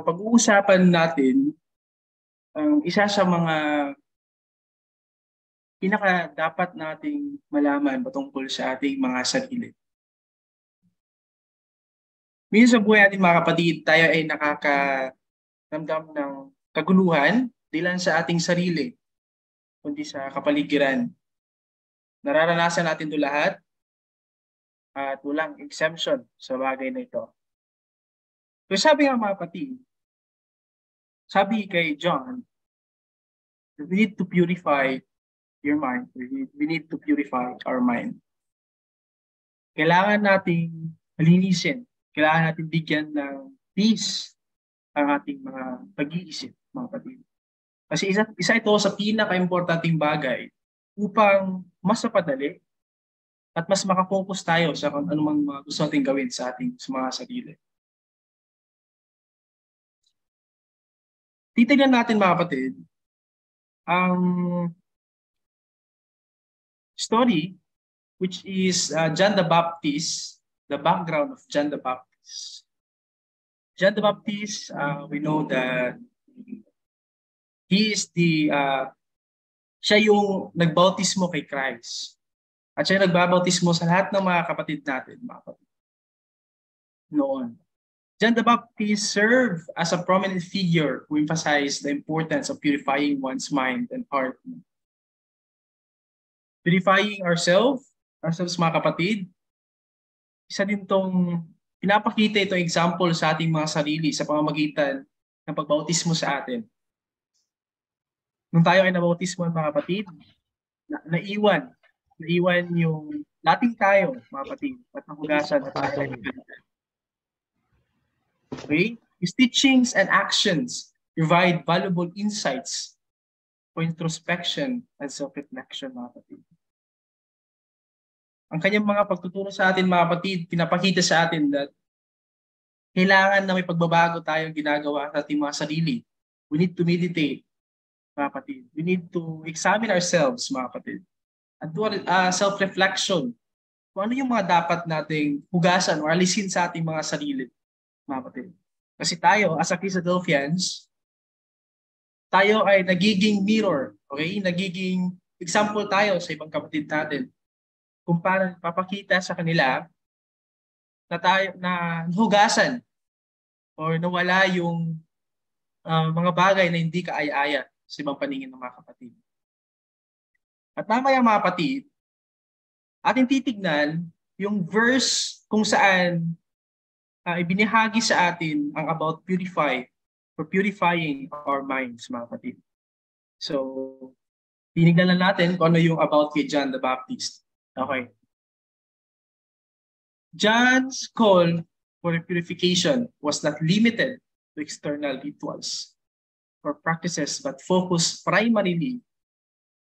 pag-uusapan natin ang isa sa mga pinaka dapat nating malaman patungkol sa ating mga sarili. Minsan sa buhay natin mga kapatid, tayo ay nakakaramdam ng kaguluhan, di lang sa ating sarili, kundi sa kapaligiran. Nararanasan natin ito lahat at walang exemption sa bagay na ito. So sabi nga mga kapatid, sabi kay John, we need to purify your mind. We need to purify our mind. Kailangan nating linisin. Kailangan natin bigyan ng peace ang ating mga pag-iisip, mga kapatid. Kasi isa ito sa pinaka-importanting bagay upang mas mapadali at mas makafocus tayo sa kung anumang mga gusto natin gawin sa ating mga sarili. Titignan natin mga kapatid ang story which is John the Baptist, the background of John the Baptist. John the Baptist, we know that he is siya yung nagbautismo kay Christ. At siya yung nagbabautismo sa lahat ng mga kapatid natin, mga kapatid. Noon. John the Baptist served as a prominent figure who emphasized the importance of purifying one's mind and heart. Purifying ourselves mga kapatid, isa din tong pinapakita itong example sa ating mga sarili sa pamamagitan ng pagbautismo sa atin. Nung tayo ay nabautismo mga kapatid, naiwan yung dating tayo mga kapatid at nahugasan at tayo. Okay? His teachings and actions provide valuable insights for introspection and self-reflection mga kapatid. Ang kanyang mga pagtuturo sa atin mga kapatid, pinapakita sa atin that kailangan na may pagbabago tayong ginagawa sa ating mga sarili. We need to meditate, mga kapatid. We need to examine ourselves, mga kapatid. And do self-reflection. Kung ano yung mga dapat nating hugasan o alisin sa ating mga sarili, mga kapatid. Kasi tayo, as a Christadelphians, tayo ay nagiging mirror, okay? Nagiging example tayo sa ibang kapatid natin. Kung paano papakita sa kanila na tayo na hugasan o nawala yung mga bagay na hindi kaaya-aya sa ibang paningin ng mga kapatid. At mamaya mga kapatid, ating titignan yung verse kung saan ibinahagi sa atin ang about purifying our minds mga kapatid. So, tinignan lang natin kung ano yung about kay John the Baptist. Okay. John's call for purification was not limited to external rituals or practices but focused primarily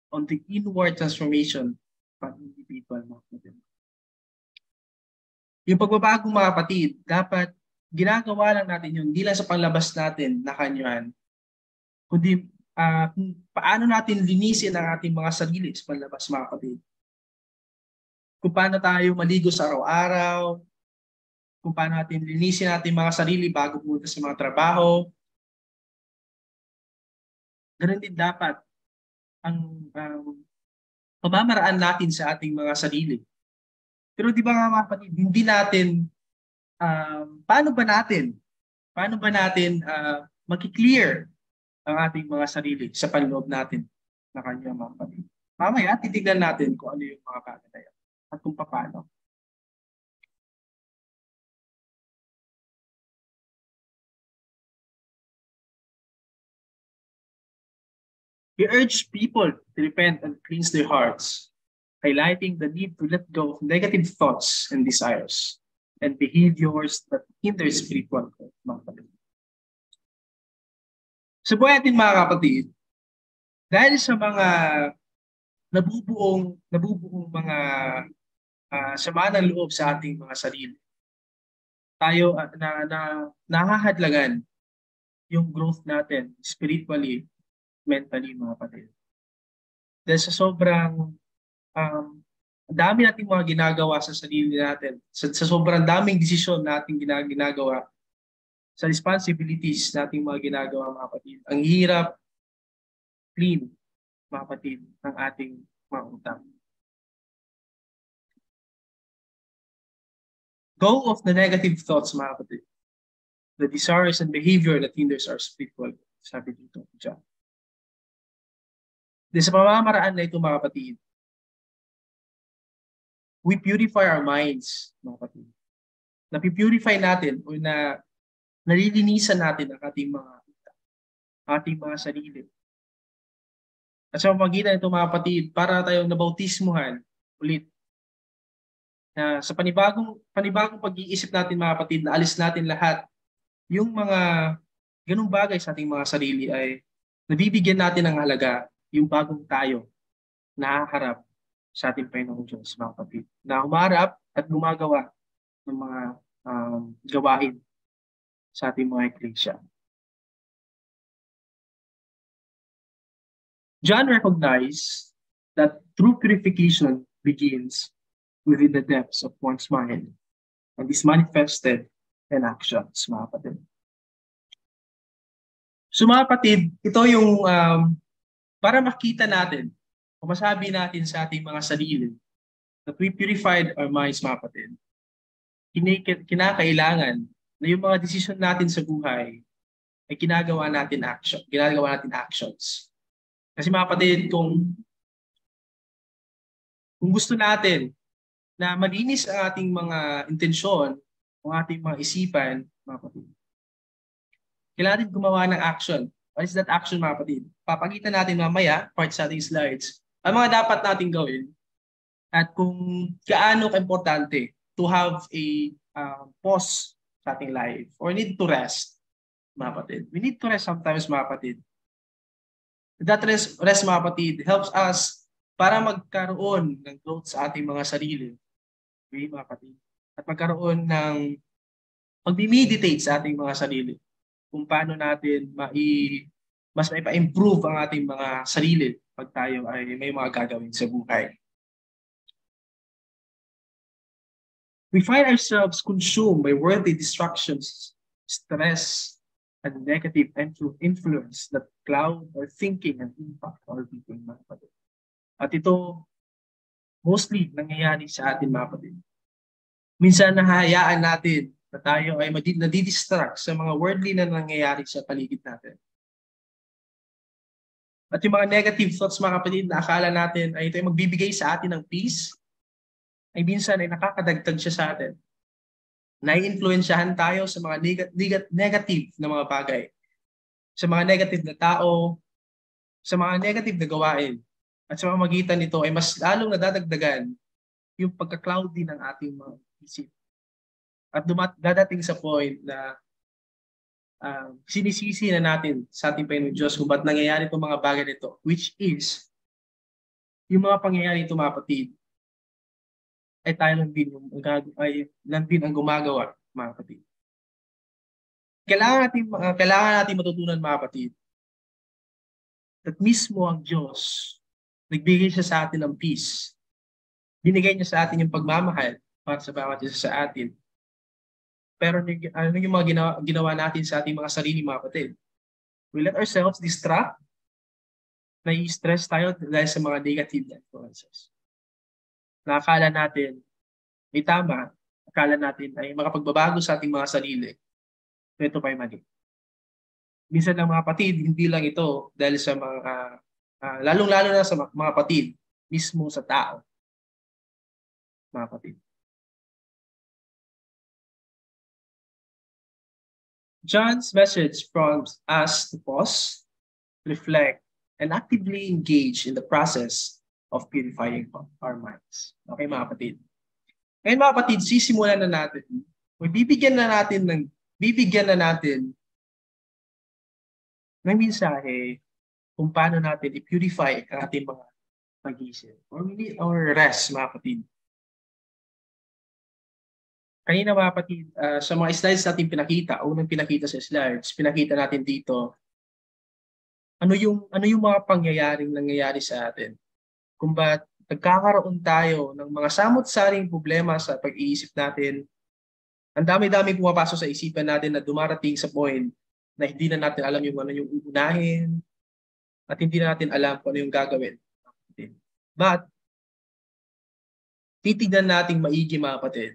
on the inward transformation of an individual. Yung pagbabagong mga kapatid, dapat ginagawa lang natin yun, hindi lang sa panlabas natin na kanyuhan, kundi kung paano natin linisin ang ating mga sarili sa panlabas mga kapatid. Kung paano tayo maligo sa araw-araw, kung paano natin linisin natin mga sarili bago pumunta sa mga trabaho. Ganun din dapat ang pamamaraan natin sa ating mga sarili. Pero di ba nga mga kapatid, hindi natin, paano ba natin mag-clear ang ating mga sarili sa panloob natin na kanya mga kapatid. Mamaya, titignan natin kung ano yung mga bagay na yan at kung paano. He urged people to repent and cleanse their hearts, highlighting the need to let go of negative thoughts and desires and behaviors that hinder spiritual growth, mga kapatid. Sa buhay natin mga kapatid, dahil sa mga nabubuong mga sama ng loob sa ating mga sarili, tayo nahahadlangan yung growth natin spiritually, mentally mga kapatid. Dahil sa sobrang dami nating mga ginagawa sa sarili natin, sa sobrang daming desisyon nating ginagawa, sa responsibilities nating mga ginagawa, mga kapatid. Ang hirap clean, mga kapatid, ng ating mga utang. Go of the negative thoughts, mga kapatid. The desires and behavior that hinders our spiritual, sabi dito, John. Sa pamamaraan na ito, mga kapatid, we purify our minds, mga kapatid. Napipurify natin o nalilinisan natin ang ating mga sarili. At sa pamagitan nito, mga kapatid, para tayong nabautismuhan ulit, na sa panibagong pag-iisip natin, mga kapatid, na alis natin lahat yung mga ganung bagay sa ating mga sarili, ay nabibigyan natin ng halaga yung bagong tayo na haharap sa ating Panginoong Diyos, mga kapatid, na humarap at gumagawa ng mga gawain sa ating mga iglesia. John recognized that true purification begins within the depths of one's mind and is manifested in actions, mga kapatid. So, mga kapatid, ito yung para makita natin o masabi natin sa ating mga sarili that we purified our minds, mga kapatid. Kinakailangan na yung mga decision natin sa buhay ay ginagawa natin actions. Kasi, mga kapatid, kung gusto natin na malinis ang ating mga intensyon, ang ating mga isipan, mga kapatid, kailangan din gumawa ng action. What is that action, mga kapatid? Papakita natin mamaya, part sa ating slides, ang mga dapat natin gawin at kung gaano ka-importante to have a pause sa ating life or need to rest, mga kapatid. We need to rest sometimes, mga kapatid. That rest, mga kapatid, helps us para magkaroon ng growth sa ating mga sarili. Okay, mga kapatid? At magkaroon ng pag-meditate sa ating mga sarili kung paano natin mas maipa-improve ang ating mga sarili pag tayo ay may mga gagawin sa buhay. We find ourselves consumed by worldly distractions, stress, and negative influence that cloud our thinking and impact our being, mga kapatid. At ito, mostly nangyayari sa atin, mga kapatid. Minsan nahahayaan natin na tayo ay nadidistract sa mga worldly na nangyayari sa paligid natin. At yung mga negative thoughts, mga kapatid, na akala natin ay ito ay magbibigay sa atin ng peace, ay minsan ay nakakadagdag siya sa atin. Nai-influensyahan tayo sa mga negative na mga bagay, sa mga negative na tao, sa mga negative na gawain. At sa pamamagitan nito ay mas lalong nadadagdagan yung pagka-cloudy ng ating mga isip. At dadating sa point na sinisisi na natin sa ating Panginoon Diyos kung ba't nangyayari itong mga bagay nito, which is yung mga pangyayari ito, mga kapatid, ay tayo lang din ang gumagawa, mga kapatid. Kailangan natin matutunan, mga kapatid, at mismo ang Diyos, nagbigay siya sa atin ng peace. Binigay niya sa atin yung pagmamahal para sa bawat isa sa atin. Pero ano yung mga ginawa natin sa ating mga sarili, mga kapatid? We let ourselves distract, nai-stress tayo dahil sa mga negative influences. Nakakala natin ay tama, akala natin ay makapagbabago sa ating mga sarili. Ito pa ay mali. Minsan lang, mga kapatid, hindi lang ito dahil sa mga, lalong-lalo na sa mga kapatid, mismo sa tao. Mga kapatid. John's message prompts us to pause, reflect, and actively engage in the process of purifying our minds. Okay, mga kapatid? Ngayon, mga kapatid, sisimulan na natin. Bibigyan na natin ng mensahe kung paano natin i-purify ang ating mga pag-isip. Or we need our rest, mga kapatid. Kanina, mga kapatid, sa mga slides natin unang pinakita sa slides, pinakita natin dito, ano yung mga pangyayaring nangyayari sa atin. Kung ba't nagkakaroon tayo ng mga samot-saring problema sa pag-iisip natin, Ang dami-dami pumapasok sa isipan natin na dumarating sa point na hindi na natin alam yung ano yung uunahin at hindi na natin alam kung ano yung gagawin. But, titignan natin maigi mga kapatid.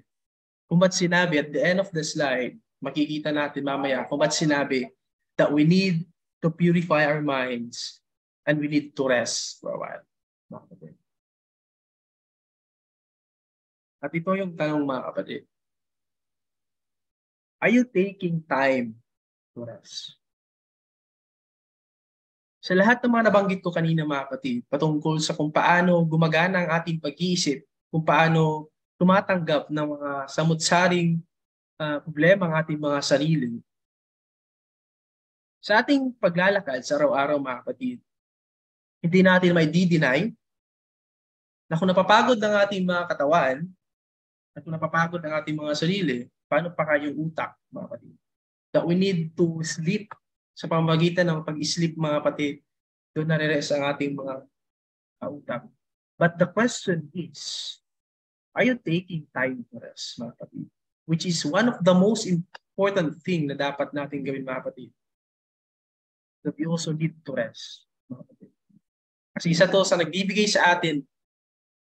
Kung ba't sinabi at the end of the slide, makikita natin mamaya kung ba't sinabi that we need to purify our minds and we need to rest for a while. Mga kapatid. At ito yung tanong mga kapatid. Are you taking time to rest? Sa lahat ng mga nabanggit ko kanina mga kapatid, patungkol sa kung paano gumagana ang ating pag-iisip, kung paano tumatanggap ng mga samut-saring problema ang ating mga sarili. Sa ating paglalakad sa araw-araw mga kapatid, hindi natin may di-deny na kung napapagod ng ating mga katawan at kung napapagod ng ating mga sarili, paano pa kayong utak mga kapatid? That we need to sleep sa pamamagitan ng pag-sleep mga kapatid, doon nare-rest ang ating mga utak. But the question is, are you taking time to rest mga kapatid? Which is one of the most important thing na dapat natin gawin mga kapatid. That we also need to rest mga kapatid. Kasi isa to sa nagbibigay sa atin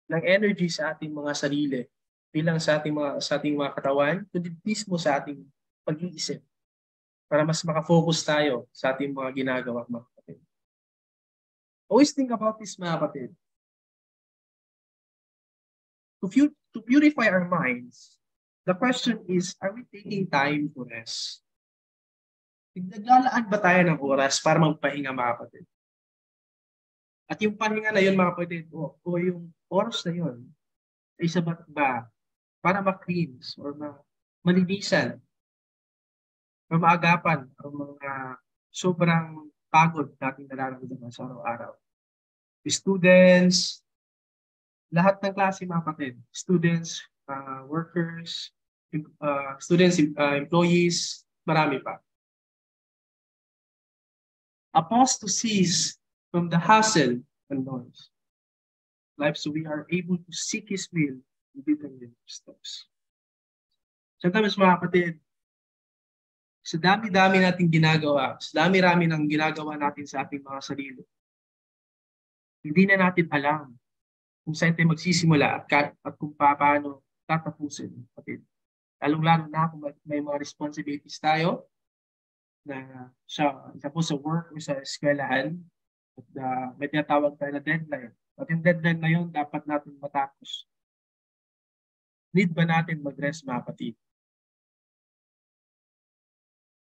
ng energy sa ating mga sarili, bilang sa ating mga katawan, kundi mismo sa ating pag-iisip para mas makafocus tayo sa ating mga ginagawa mga kapatid. Always think about this mga kapatid. To purify our minds, the question is, are we taking time to rest? Naglalaan ba tayo ng oras para magpahinga mga kapatid? At yung pahinga na yun mga kapatid, o yung oras na yun, ay sabat ba para ma-cleanse or malinisan or maagapan ang mga sobrang pagod nating nararamdaman sa araw-araw. Students, lahat ng klase mga kapatid, students, workers, students, employees, marami pa. A pause to cease from the hustle and noise. Life so we are able to seek His will and determine our steps. Sometimes mga kapatid, sa dami-dami nating ginagawa, sa dami-rami ng ginagawa natin sa ating mga sarili, hindi na natin alam kung saan tayo magsisimula at kung paano tatapusin. Kapatid. Lalong-lalo na kung may mga responsibilities tayo na sa work o sa eskwelahan at may tinatawag tayo na deadline. At yung deadline na yun, dapat natin matapos. Need ba natin mag-rest mga kapatid?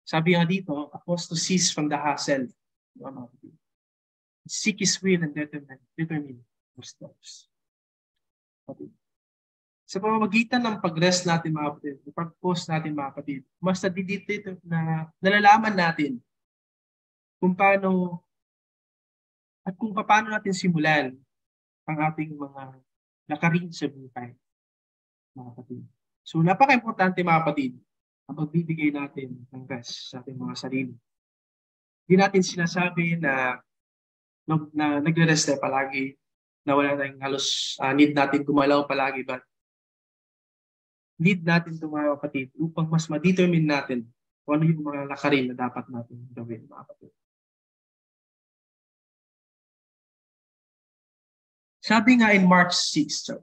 Sabi nga dito, a pause to cease from the hustle. Seek His will and determine our steps. Okay. Sa pamamagitan ng pag-rest natin mga kapatid, pag-pause natin mga kapatid, mas nadidito na nalalaman natin kung paano at kung paano natin simulan ang ating mga nakarin sa buhay mga kapatid. So napaka-importante mga kapatid ang pagbibigay natin ng rest sa ating mga sarili. Hindi natin sinasabi na nagre-rest tayo palagi, na wala tayong halos need natin gumalaw palagi, but need natin ito mga kapatid upang mas ma-determine natin kung ano yung mga lakarin na dapat natin gawin mga kapatid. Sabi nga in Mark 6,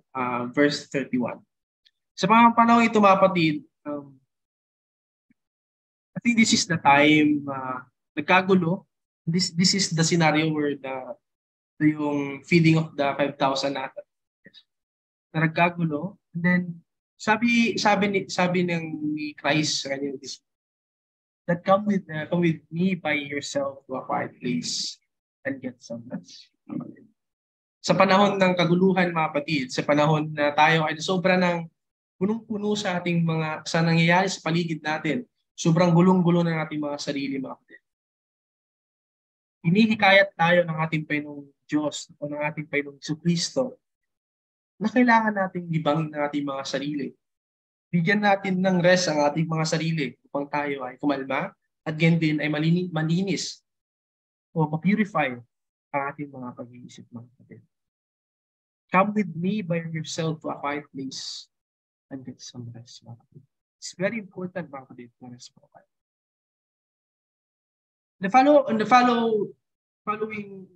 verse 31, sa mga panahon ito mga kapatid, I think this is the time nagkagulo. This is the scenario where yung feeding of the 5,000 natin. Na nagkagulo. And then, sabi ni Christ sa kanyang disciples, that come with me by yourself to a quiet place and get some rest. Sa panahon ng kaguluhan mga kapatid, sa panahon na tayo ay sobra ng punong-puno sa ating sa nangyayari sa paligid natin, sobrang gulong-gulo ng ating mga sarili mga kapatid. Hinihikayat tayo ng ating Panginoong Diyos o ng ating Panginoong Jesucristo na kailangan nating libangin ng ating mga sarili. Bigyan natin ng rest ang ating mga sarili upang tayo ay kumalma at ganyan din ay malinis o ma-purify ang ating mga pag-iisip mga kapatid. Come with me by yourself to a quiet place and get some rest mga kapatid. It's very important, mga kapatid, na rest po tayo. On the following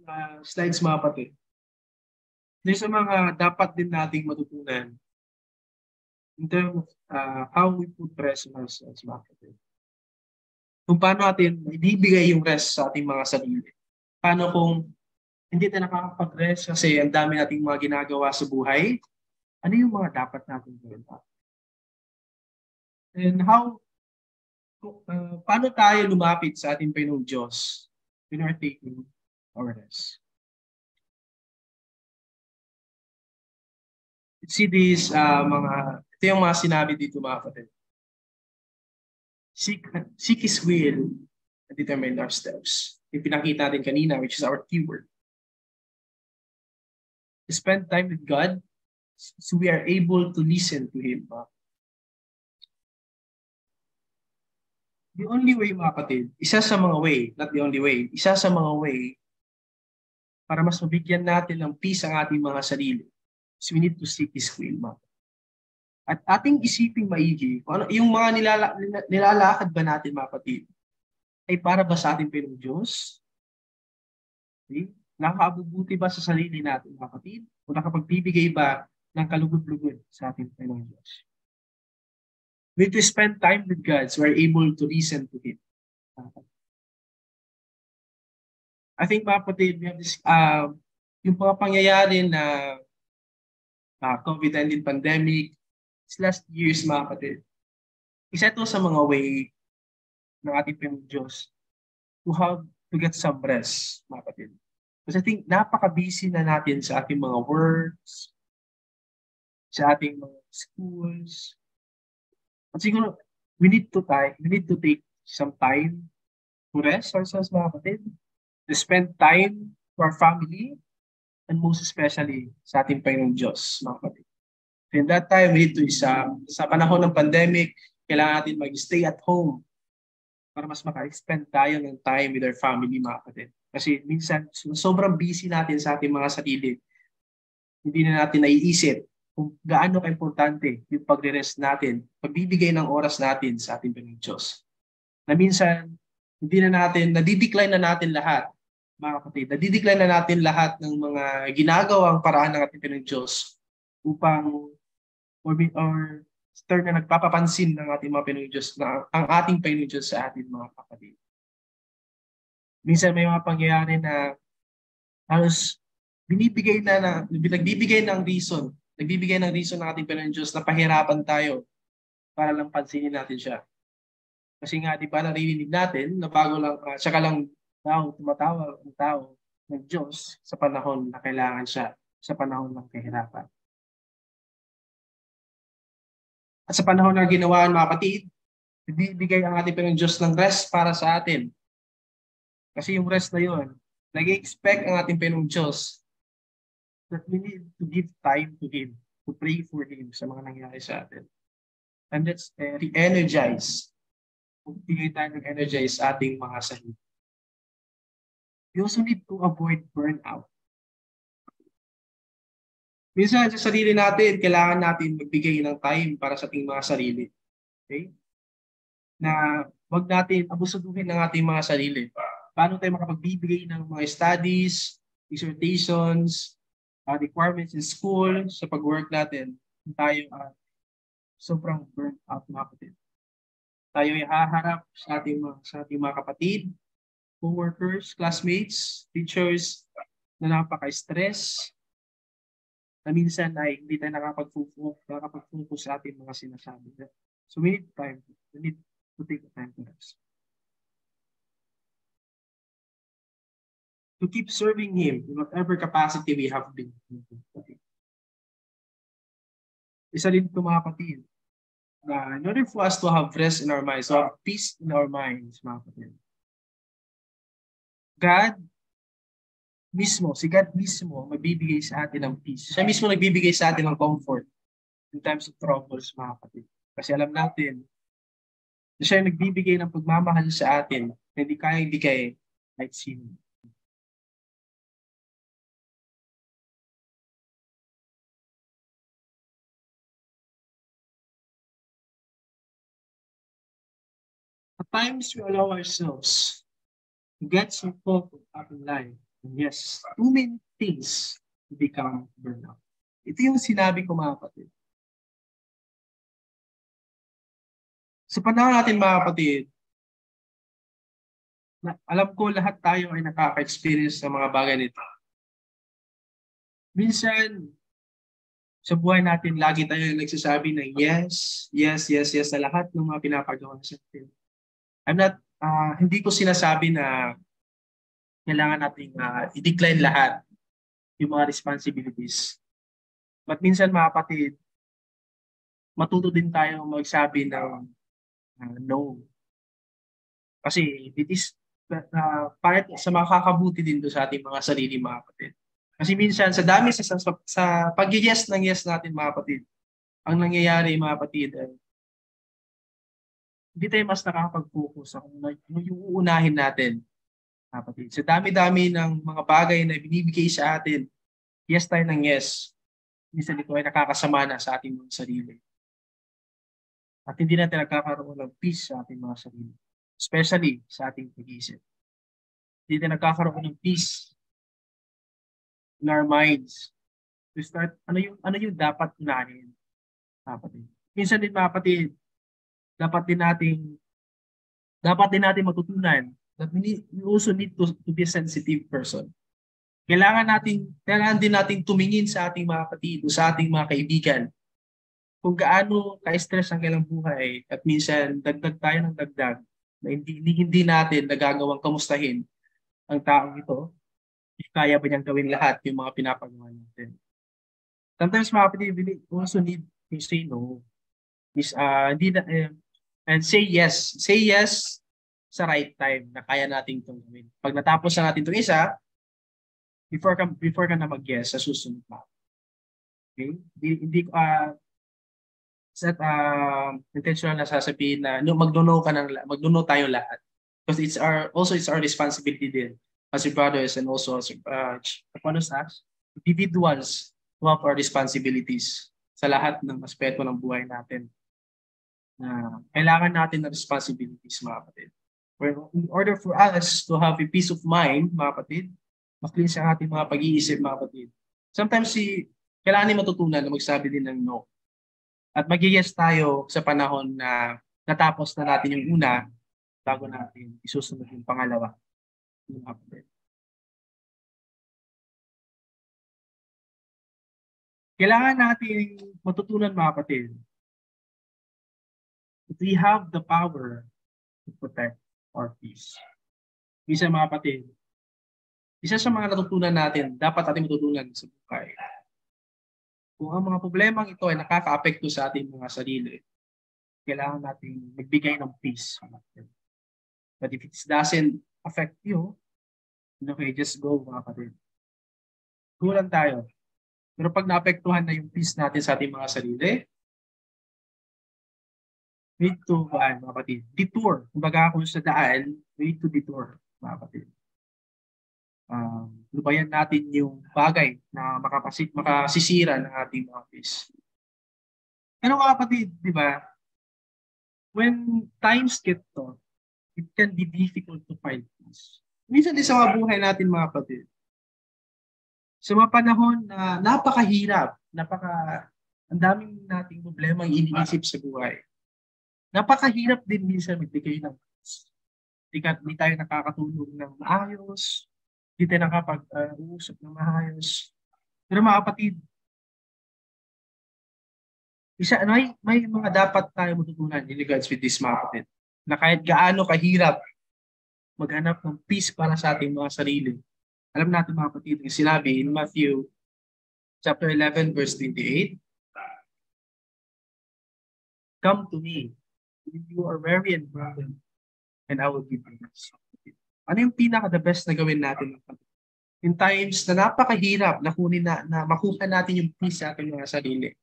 slides, mga kapatid, there's mga dapat din nating matutunan in terms of how we put rest on ourselves, mga kapatid. Kung paano natin ibibigay yung rest sa ating mga sarili. Paano kung hindi tayo nakakapag-rest kasi ang dami nating mga ginagawa sa buhay, ano yung mga dapat natin gawin? And paano tayo lumapit sa ating Panginoong Diyos when we're taking our rest? See this, ito yung mga sinabi dito, mga kapatid. Seek His will and determine our steps. Yung pinakita natin kanina, which is our keyword. Spend time with God so we are able to listen to Him. The only way, mga kapatid, isa sa mga way, not the only way, isa sa mga way para mas mabigyan natin ng peace ang ating mga sarili. So we need to seek His will, mga kapatid. At ating isiping maigi, kung ano, yung mga nilalakad ba natin, mga kapatid, ay para ba sa ating Panginoong Diyos? Okay? Nakakabubuti ba sa sarili natin, mga kapatid? O nakapagbibigay ba ng kalugod-lugod sa ating Panginoong Diyos? We need to spend time with God so we're able to listen to Him. I think, mga kapatid, we have this, yung mga pangyayari na COVID-19 pandemic, last years, mga kapatid, isa ito sa mga way ng ating Panginoong Diyos to get some rest, mga kapatid. Kasi I think napaka-busy na natin sa ating mga works, sa ating mga schools. At siguro, we need to take some time to rest ourselves, mga kapatid, to spend time to our family, and most especially sa ating Panginoong Diyos, mga kapatid. In that time, we need to sa panahon ng pandemic, kailangan natin mag-stay at home para mas maka-spend tayo ng time with our family, mga kapatid. Kasi minsan, sobrang busy natin sa ating mga sarili. Hindi na natin naiisip kung gaano ka-importante yung pagre-rest natin, pagbibigay ng oras natin sa ating Panginoong Diyos. Na minsan, nadidecline na natin lahat, mga kapatid. Nadidecline na natin lahat ng mga ginagawang paraan ng ating Panginoong Diyos upang or turn na nagpapapansin ng ating mga Panginoong Diyos na ang ating Panginoong Diyos sa ating mga kapatid. Minsan may mga pangyayari na halos nagbibigay ng reason ng ating Panginoong Diyos na pahirapan tayo para lang pansinin natin siya. Kasi nga, di ba, naririnig natin na bago lang, saka lang tumatawag ang tao ng Diyos sa panahon na kailangan siya, sa panahon ng kahirapan. At sa panahon na ginawaan, mga kapatid, bibigay ang ating Panginoong Diyos ng rest para sa atin. Kasi yung rest na yun, nag-expect ang ating Panginoong Diyos that we need to give time to Him, to pray for Him sa mga nangyari sa atin. And let's re-energize. Bigay tayo ng energize sa ating mga sarili. We also need to avoid burnout. Minsan sa sarili natin, kailangan natin magbigay ng time para sa ating mga sarili. Okay? Na wag natin abusuduhin ng ating mga sarili. Paano tayo makapagbibigay ng mga studies, dissertations, requirements in school, sa pag-work natin, tayo sobrang burnt out, mga kapatid. Tayo ay haharap sa ating mga kapatid, co-workers, classmates, teachers na napaka-stress, na minsan ay hindi tayo nakakapag-focus sa ating mga sinasabi. So we need to take the time to rest. To keep serving Him in whatever capacity we have been. Isa din ito, mga kapatid, na in order for us to have rest in our minds, to have peace in our minds, mga kapatid, si God mismo magbibigay sa atin ng peace. Siya mismo nagbibigay sa atin ng comfort in times of troubles, mga kapatid. Kasi alam natin na siya nagbibigay ng pagmamahal sa atin na hindi kayang ibigay kahit sino. times we allow ourselves to get so focused up in life, and yes, too many things become burnout. Ito yung sinabi ko mga kapatid. Sa panahon natin mga kapatid, alam ko lahat tayo ay nakaka-experience ng mga bagay nito. Minsan, sa buhay natin, lagi tayo nagsasabi ng yes, yes, yes, yes sa lahat ng mga pinapagawa sa atin. Hindi ko sinasabi na kailangan natin i-decline lahat yung mga responsibilities. But minsan mga kapatid, matuto din tayo magsabi ng no. Kasi it is para sa makakabuti din do sa ating mga sarili mga kapatid. Kasi minsan sa dami sa pag-yes ng yes natin mga kapatid, ang nangyayari mga kapatid ay hindi tayo mas nakakapag-focus sa kung yung uunahin natin. Kapatid. Sa dami-dami ng mga bagay na binibigay sa atin, yes tayo ng yes. Minsan ito ay nakakasama na sa ating mga sarili. At hindi natin nagkakaroon ng peace sa ating mga sarili. Especially sa ating pag-iisip. Hindi natin nagkakaroon ng peace in our minds. To start, ano yung dapat unahin? Kapatid. Minsan din mga kapatid, dapat din natin matutunan that we also need to be a sensitive person. Kailangan din natin tumingin sa ating mga kapatid o sa ating mga kaibigan kung gaano ka-stress ang kailang buhay at minsan dagdag tayo ng dagdag na hindi natin nagagawang kamustahin ang taong ito. Kaya ba niyang gawin lahat yung mga pinapagawa natin? Sometimes mga kapatid, we also need to say no. And say yes. Say yes sa right time na kaya nating itong gawin. Pag natapos na natin itong isa, before ka na mag-yes sa susunod pa. Okay? Hindi intentional na sasabihin na magno tayo lahat. Because it's our responsibility din as brothers and also as individuals who have our responsibilities sa lahat ng aspeto ng buhay natin. Kailangan natin ng responsibilities, mga kapatid. In order for us to have a peace of mind, mga kapatid, mag-cleanse ang ating mga pag-iisip, mga kapatid. Sometimes kailangan din matutunan na magsabi din ng no. At mag-yes tayo sa panahon na natapos na natin yung una bago natin isusunod yung pangalawa. Mga kapatid. Kailangan natin matutunan, mga kapatid, that we have the power to protect our peace. Isa mga kapatid, isa sa mga natutunan natin, dapat ating matutunan sa buhay. Kung ang mga problemang ito ay nakaka-apekto sa ating mga sarili, kailangan natin magbigay ng peace. But if it doesn't affect you, okay, just go, mga kapatid. Go lang tayo. Pero pag naapektuhan na yung peace natin sa ating mga sarili, need to, mga kapatid, detour. Kumbaga kung sa daan, need to detour, mga kapatid. Lubayan natin yung bagay na makasisira ng ating mga peace. Pero mga kapatid, di ba, when times get tough, it can be difficult to find peace. Minsan din sa mga buhay natin, mga kapatid, sa mga panahon na napakahirap, ang daming nating problema ang iniisip sa buhay. Napakahirap din minsan magbigay ng peace. Hindi tayo nakakatulog ng maayos, hindi tayo nakapag-uusap ng maayos. Pero mga kapatid, may mga dapat tayo matutunan in regards with this, mga kapatid, na kahit gaano kahirap maghanap ng peace para sa ating mga sarili. Alam natin, mga kapatid, yung sinabi in Matthew chapter 11 verse 28, "Come to me, if you are weary and burdened, and I will give you rest." Ano yung pinaka-the best na gawin natin? In times na napakahirap na makuha natin yung peace sa ating mga sarili,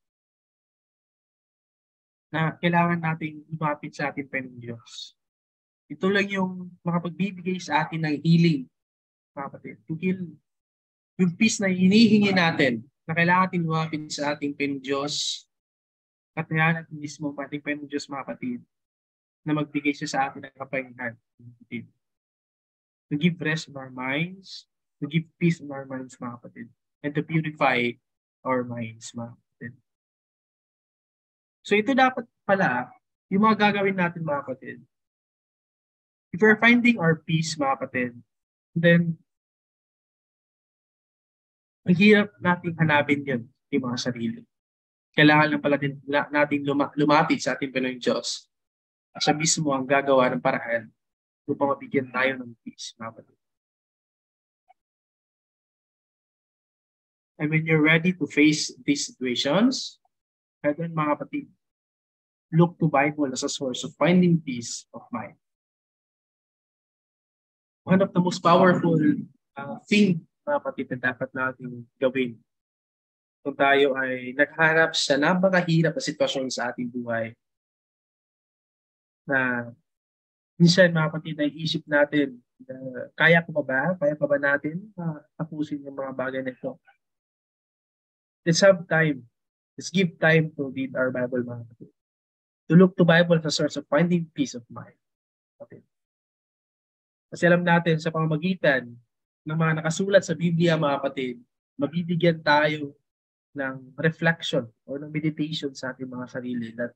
na kailangan nating lumapit sa ating Panginoon Diyos. Ito lang yung makapagbibigay sa atin ng healing, mga kapatid. To heal yung peace na hinihingi natin, na kailangan natin lumapit sa ating Panginoon Diyos, at kailangan natin mismo ating Panginoon Diyos, mga kapatid, na magbigay siya sa atin ng kapahingahan. To give rest in our minds, to give peace in our minds, mga kapatid, and to purify our minds, mga kapatid. So ito dapat pala, yung mga gagawin natin, mga kapatid. If we're finding our peace, mga kapatid, then ang hirap nating hanapin yun, yung mga sarili. Kailangan lang pala din natin lumapit sa ating Pinoy Diyos. Siya mismo ang gagawa ng paraan upang mabigyan tayo ng peace, mga kapatid. And when you're ready to face these situations, then, mga kapatid, look to Bible as a source of finding peace of mind. One of the most powerful thing, mga kapatid, na dapat natin gawin kung tayo ay nagharap sa napakahirap na sitwasyon sa ating buhay, na minsan, mga kapatid, naisip natin, kaya pa ba natin tapusin yung mga bagay na ito? Let's have time. Let's give time to read our Bible, mga kapatid. To look to Bible as a source of finding peace of mind. Okay. Kasi alam natin, sa pamamagitan ng mga nakasulat sa Biblia, mga kapatid, mabibigyan tayo ng reflection o ng meditation sa ating mga sarili that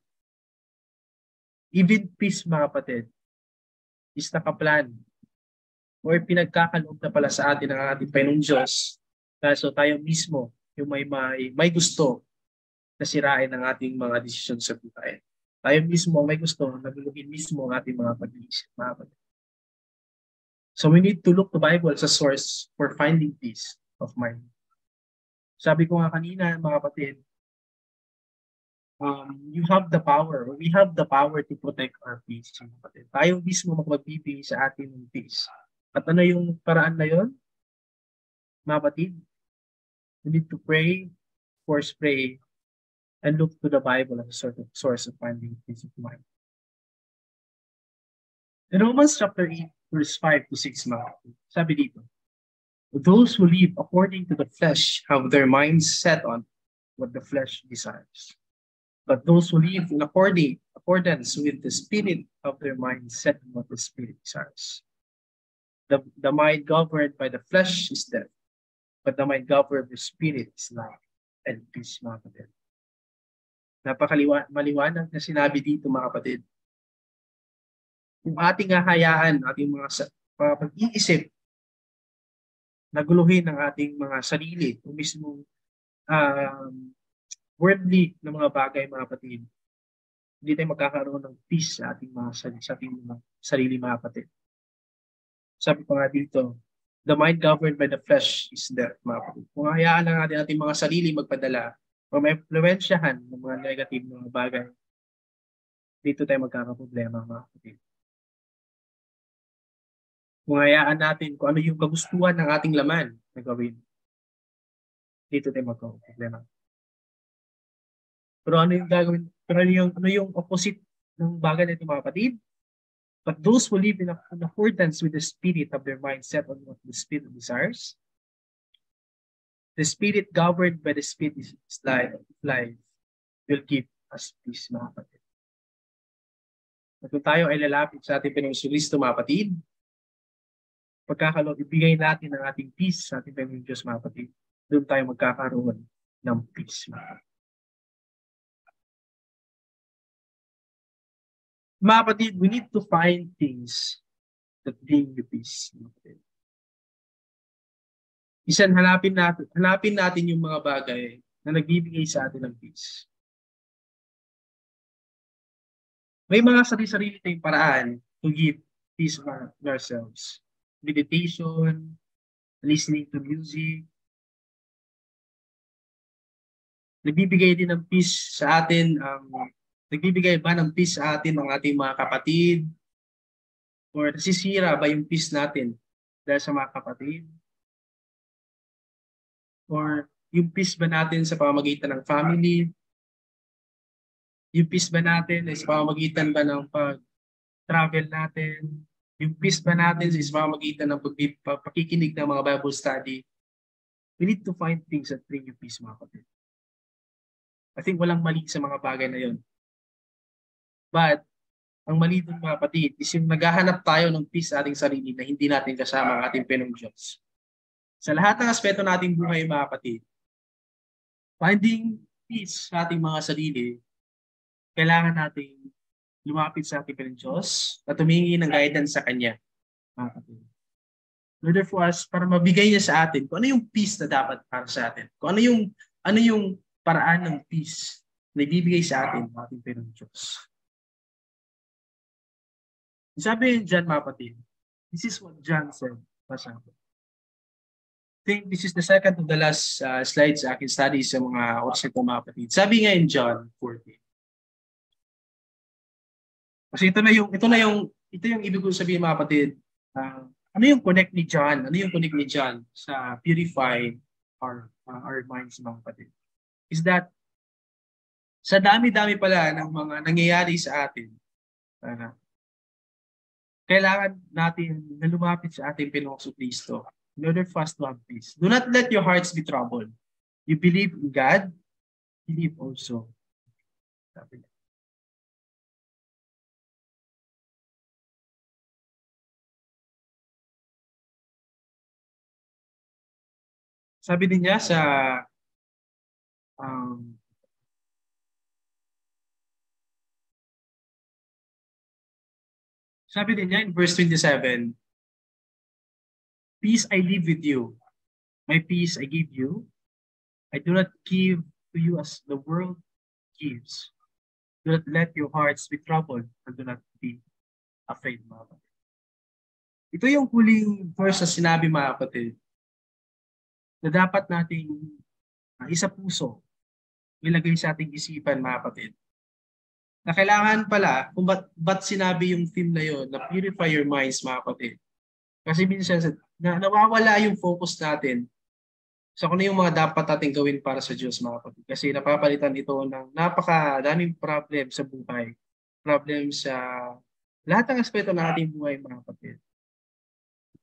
even peace, mga kapatid, is nakaplan o pinagkakaloob na pala sa atin ng ating Panginoong Diyos. So tayo mismo yung may gusto na sirain ang ating mga desisyon sa buhay. Tayo mismo may gusto na guluhin mismo ang ating mga pag-iisip, mga kapatid. So we need to look to Bible as a source for finding peace of mind. Sabi ko nga kanina, mga kapatid, you have the power, we have the power to protect our peace. Mga kapatid. Tayo mismo magbibigay sa atin ng peace. At ano yung paraan na yun? Mga kapatid, we need to pray, force pray, and look to the Bible as a sort of source of finding peace of mind. In Romans chapter 8, verse 5 to 6, mga kapatid, sabi dito, those who live according to the flesh have their minds set on what the flesh desires. But those who live in accordance with the Spirit of their minds set on what the Spirit desires. The mind governed by the flesh is death, but the mind governed by the Spirit is life and peace, mga kapatid. Maliwanag na sinabi dito, mga kapatid. Kung ating hahayaan, ating mga pag-iisip, naguluhin ang ating mga sarili, o mismo worldly na mga bagay, mga kapatid, hindi tayo magkakaroon ng peace sa ating mga sarili, mga kapatid. Sabi pa nga dito, the mind governed by the flesh is death, mga kapatid. Kung hayaan lang natin ating mga sarili magpadala o may influensyahan ng mga negative na bagay, dito tayo magkakaproblema, mga kapatid. Kung hayaan natin kung ano yung kagustuhan ng ating laman na gawin, dito tayo magkakaproblema. Pero ano yung gagawin? Pero ano yung opposite ng bagay na ito, mga kapatid? But those who live in accordance with the Spirit of their mind set on what the Spirit desires, the Spirit governed by the Spirit is life will give us peace, mga kapatid. At kung tayo ay lalapit sa ating Panginoong Kristo, mga kapatid, ibigay natin ang ating peace sa ating Panginoong Diyos, mga kapatid. Doon tayo magkakaroon ng peace, mga kapatid. Mga kapatid, we need to find things that bring you peace. Hanapin natin yung mga bagay na nagbibigay sa atin ng peace. May mga sarili-sarili tayong paraan to give peace to ourselves. Meditation, listening to music. Nagbibigay din ng peace sa atin nagbibigay ba ng peace sa atin ang ating mga kapatid? Or nasisira ba yung peace natin dahil sa mga kapatid? Or yung peace ba natin sa pamamagitan ng family? Yung peace ba natin sa pamamagitan ba ng pag-travel natin? Yung peace ba natin sa pamamagitan ng pakikinig ng mga Bible study? We need to find things that bring you peace, mga kapatid. I think walang mali sa mga bagay na yun. But ang mali dun mga kapatid is yung naghahanap tayo ng peace sa ating sarili na hindi natin kasama ang ating Panginoong Diyos. Sa lahat ng aspeto nating buhay mga kapatid, finding peace sa ating mga sarili, kailangan nating lumapit sa ating Panginoong Diyos at humingi ng guidance sa Kanya, mga kapatid. In order for us, para mabigay niya sa atin kung ano yung peace na dapat para sa atin. Kung ano yung paraan ng peace na ibibigay sa atin ng ating Panginoong Diyos. Sabi John, mga kapatid, this is what John said. I think this is the second to the last slide sa aking study sa mga oras ito, mga kapatid. Sabi nga in John 14. Kasi ito yung ibig ko sabihin, mga kapatid. Ano yung connect ni John? Ano yung connect ni John sa purify our minds, mga kapatid? Is that sa dami-dami pala ng mga nangyayari sa atin, kailangan natin na lumapit sa ating Panginoong Kristo in order for us to have peace. Do not let your hearts be troubled. You believe in God, believe also. Sabi din niya sa sabi din niya in verse 27, peace I leave with you. My peace I give you. I do not give to you as the world gives. Do not let your hearts be troubled and do not be afraid, mga kapatid. Ito yung huling verse na sinabi, mga kapatid, na dapat nating isa puso ilagay sa ating isipan, mga kapatid. Na kailangan pala, kung ba't sinabi yung theme na yun, na purify your minds, mga kapatid. Kasi minsan, nawawala yung focus natin sa kung ano yung mga dapat natin gawin para sa Diyos, mga kapatid. Kasi napapalitan ito ng napakadaming problem sa buhay. Problem sa lahat ng aspeto ng ating buhay, mga kapatid.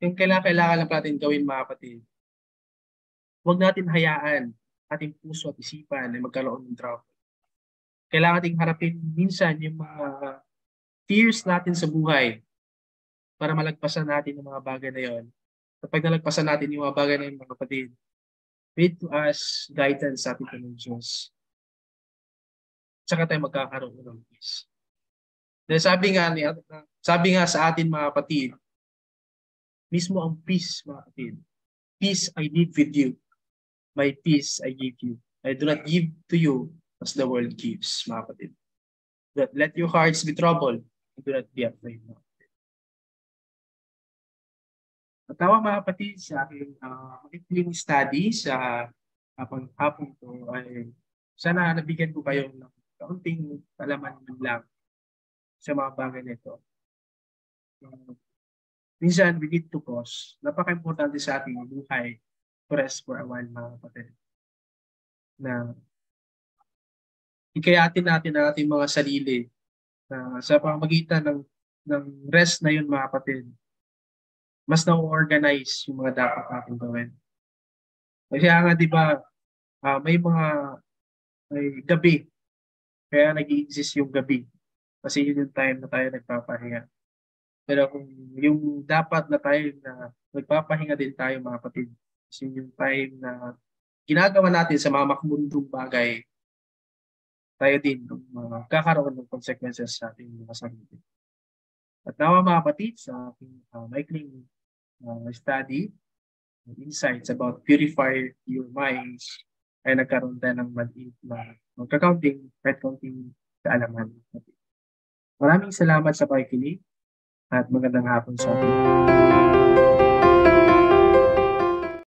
Yung kailangan lang natin gawin, mga kapatid. Huwag natin hayaan ating puso at isipan na magkaroon ng trouble. Kailangan nating harapin minsan yung mga fears natin sa buhay para malagpasan natin yung mga bagay na yon. Kapag nalagpasan natin yung mga bagay na yun, mga kapatid, lead to us guidance sa ating Panginoong Diyos. Tsaka tayo magkakaroon ng peace. Dahil sabi nga sa atin, mga kapatid, mismo ang peace, mga kapatid. Peace I leave with you. My peace I give you. I do not give to you as the world gives, mga kapatid. Do not let your hearts be troubled. Do not be afraid, mga kapatid. Natawa, mga kapatid, sa aking maikling study sa hapon ko ay sana nabigyan ko kayo ng kaunting kalaman lang sa mga bagay nito. Minsan, we need to pause. Napaka-importante sa ating buhay to rest for a while, mga kapatid. Na ikayatin natin ang ating mga sarili na sa pamamagitan ng rest na yun, mga kapatid, mas na-organize yung mga dapat natin gawin. Kaya nga, di ba, may gabi. Kaya nag-i-exist yung gabi. Kasi yun yung time na tayo nagpapahinga. Pero kung yung dapat na tayo na nagpapahinga din tayo, mga kapatid, kasi yung time na ginagawa natin sa mga makmundong bagay, tayo din kakaroon ng consequences sa ating mga sarili. At nawa, mga kapatid, sa aking maikling study, insights about purify your minds, ay nagkaroon tayo ng maliit na magka-counting kaalaman. Maraming salamat sa pakikinig at magandang hapon sa ating.